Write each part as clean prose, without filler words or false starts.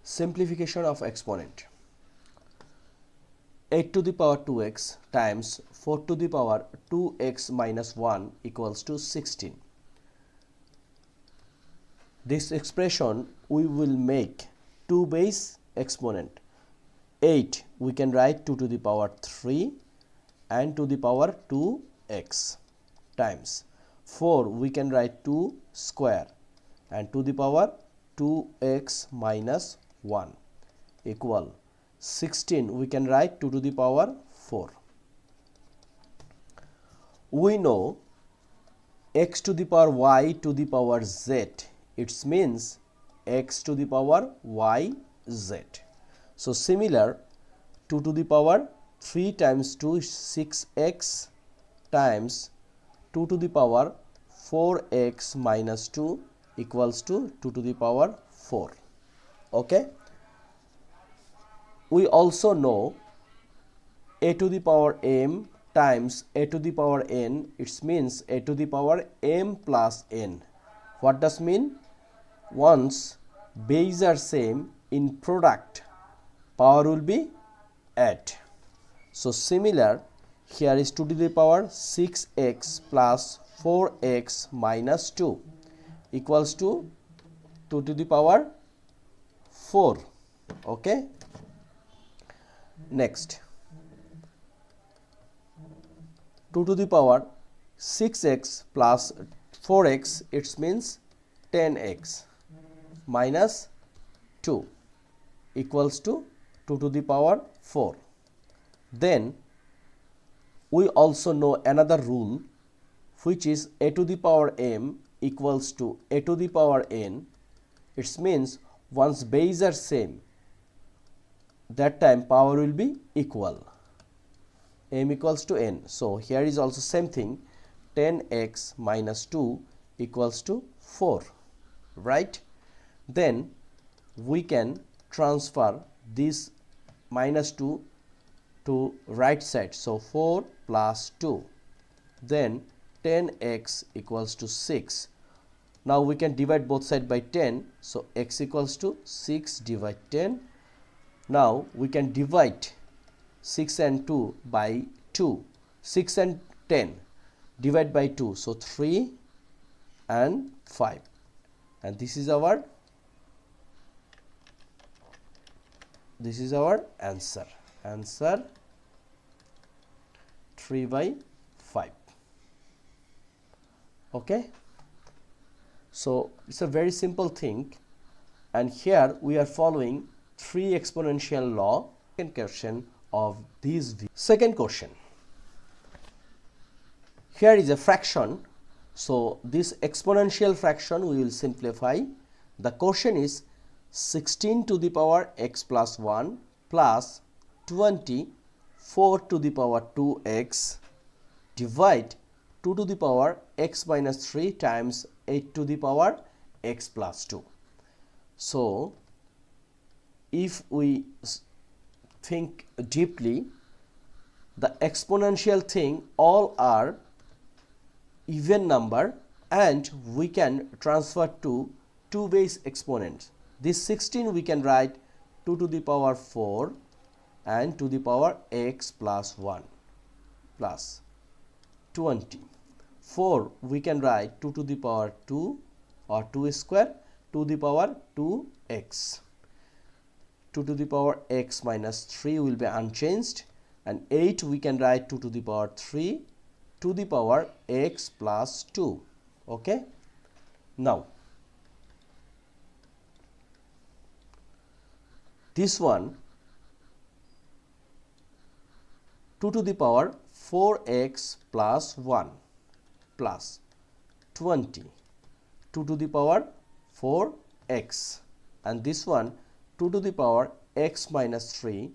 Simplification of exponent. 8 to the power 2x times 4 to the power 2x minus 1 equals to 16. This expression we will make 2 base exponent. 8 we can write 2 to the power 3 and to the power 2x times 4 we can write 2 square and to the power 2x minus 1 equal 16 we can write 2 to the power 4. We know x to the power y to the power z, it means x to the power y z. So similar, 2 to the power 3 times 2 is 6x times 2 to the power 4x minus 2 equals to 2 to the power 4. Okay. We also know a to the power m times a to the power n, it means a to the power m plus n. What does mean? Once base are same, in product power will be add. So similar, here is 2 to the power 6x plus 4x minus 2 equals to 2 to the power 4. Okay. Next, 2 to the power 6x plus 4x, it means 10x minus 2 equals to 2 to the power 4. Then we also know another rule, which is a to the power m equals to a to the power n. It means once base are same, that time power will be equal, m equals to n. So here is also same thing, 10x minus 2 equals to 4, right? Then we can transfer this minus 2 to right side, so 4 plus 2, then 10x equals to 6. Now we can divide both sides by 10, so x equals to 6 divide 10. Now we can divide 6 and 2 by 2, 6 and 10 divide by 2, so 3 and 5, and this is our answer 3 by 5. Okay, so it's a very simple thing, and here we are following 3 exponential law. Second question of this video. Second question, here is a fraction, so this exponential fraction we will simplify. The question is 16 to the power x plus 1 plus 24 to the power 2x divide 2 to the power x minus 3 times 8 to the power x plus 2. So if we think deeply, the exponential thing all are even number, and we can transfer to 2 base exponents. This 16 we can write 2 to the power 4 and to the power x plus 1 plus 20. 4 we can write 2 to the power 2 or 2 square to the power 2x. 2 to the power x minus 3 will be unchanged, and 8 we can write 2 to the power 3 to the power x plus 2. Okay. Now this one 2 to the power 4x plus 1 plus 20 2 to the power 4x, and this one 2 to the power x minus 3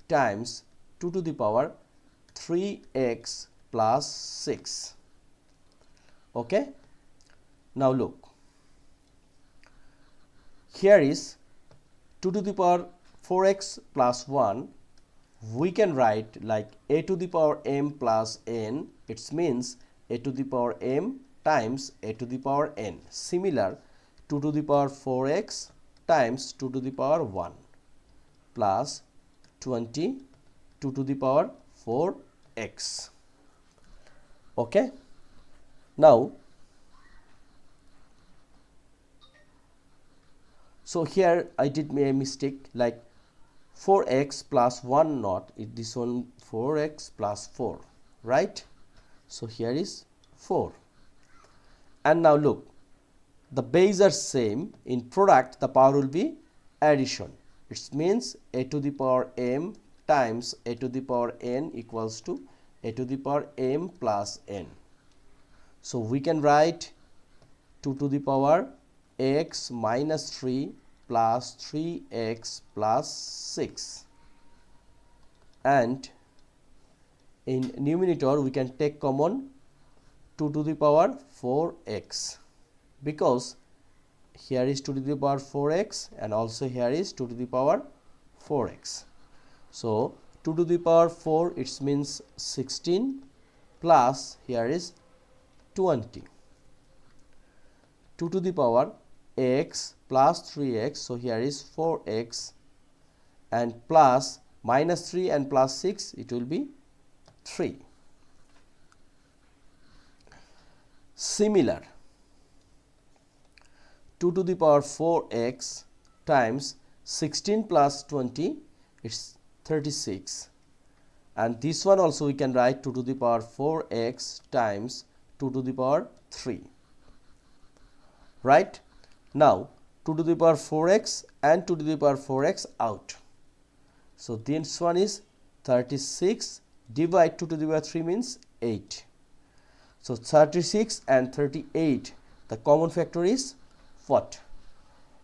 times 2 to the power 3x plus 6. Okay. Now look, here is 2 to the power 4x plus 1, we can write like a to the power m plus n, it means a to the power m times a to the power n. Similar, 2 to the power 4x times 2 to the power 1 plus 20 2 to the power 4x. Okay. Now, so here I did a mistake, like 4x plus 1 not, this one 4x plus 4, right? So here is 4. And now look, the base are same. In product, the power will be addition. It means a to the power m times a to the power n equals to a to the power m plus n. So we can write 2 to the power x minus 3 plus 3x plus 6. And in numerator, we can take common 2 to the power 4x, because here is 2 to the power 4x and also here is 2 to the power 4x. So 2 to the power 4, it means 16 plus here is 20. 2 to the power x plus 3x, so here is 4x, and plus minus 3 and plus 6, it will be 3. Similar, 2 to the power 4x times 16 plus 20, it's 36. And this one also we can write 2 to the power 4x times 2 to the power 3. Right? Now 2 to the power 4x and 2 to the power 4x out. So this one is 36 divide 2 to the power 3 means 8. So 36 and 38, the common factor is what?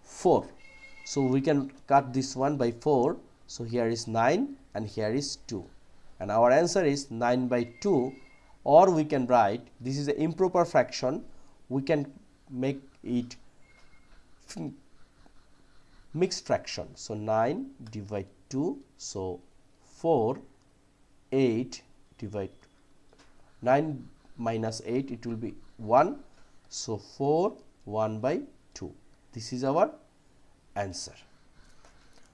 4. So we can cut this one by 4. So here is 9 and here is 2. And our answer is 9 by 2, or we can write, this is an improper fraction, we can make it mixed fraction. So 9 divide 2, so 4, 8 divide 9 minus 8, it will be 1. So 4, 1 by 2. This is our answer.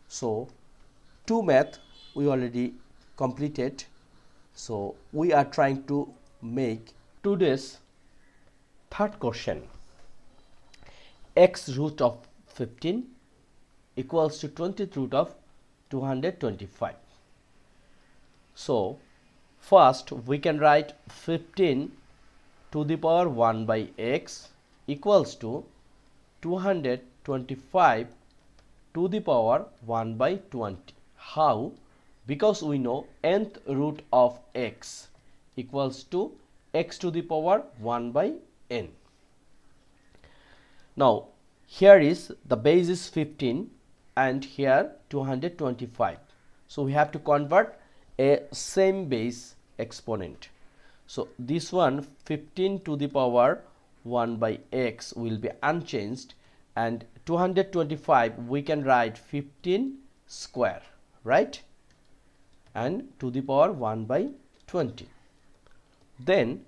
So 2 math we already completed. So we are trying to make today's third question. X root of 15 equals to 20th root of 225. So first we can write 15 to the power 1 by x equals to 225 to the power 1 by 20. How? Because we know nth root of x equals to x to the power 1 by n. Now here is the base is 15 and here 225. So we have to convert a same base exponent. So this one 15 to the power 1 by x will be unchanged, and 225 we can write 15 square, right, and to the power 1 by 20. Then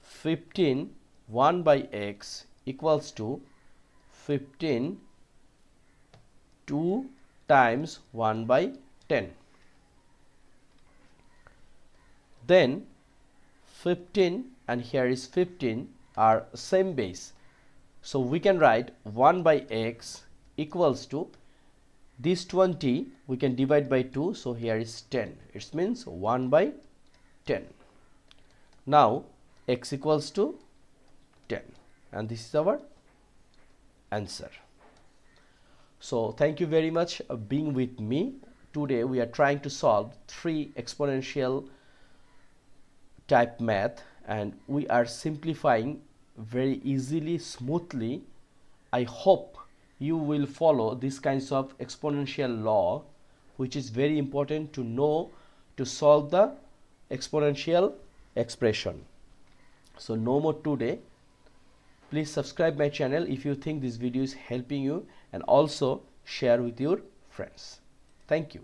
15 1 by x equals to 15 2 times 1 by 10. Then 15 and here is 15 are same base. So we can write 1 by x equals to this 20 we can divide by 2. So here is 10. It means 1 by 10. Now x equals to 10, and this is our answer. So thank you very much for being with me. Today we are trying to solve 3 exponential type math, and we are simplifying very easily, smoothly. I hope you will follow these kinds of exponential law, which is very important to know to solve the exponential expression. So no more today. Please subscribe my channel if you think this video is helping you, and also share with your friends. Thank you.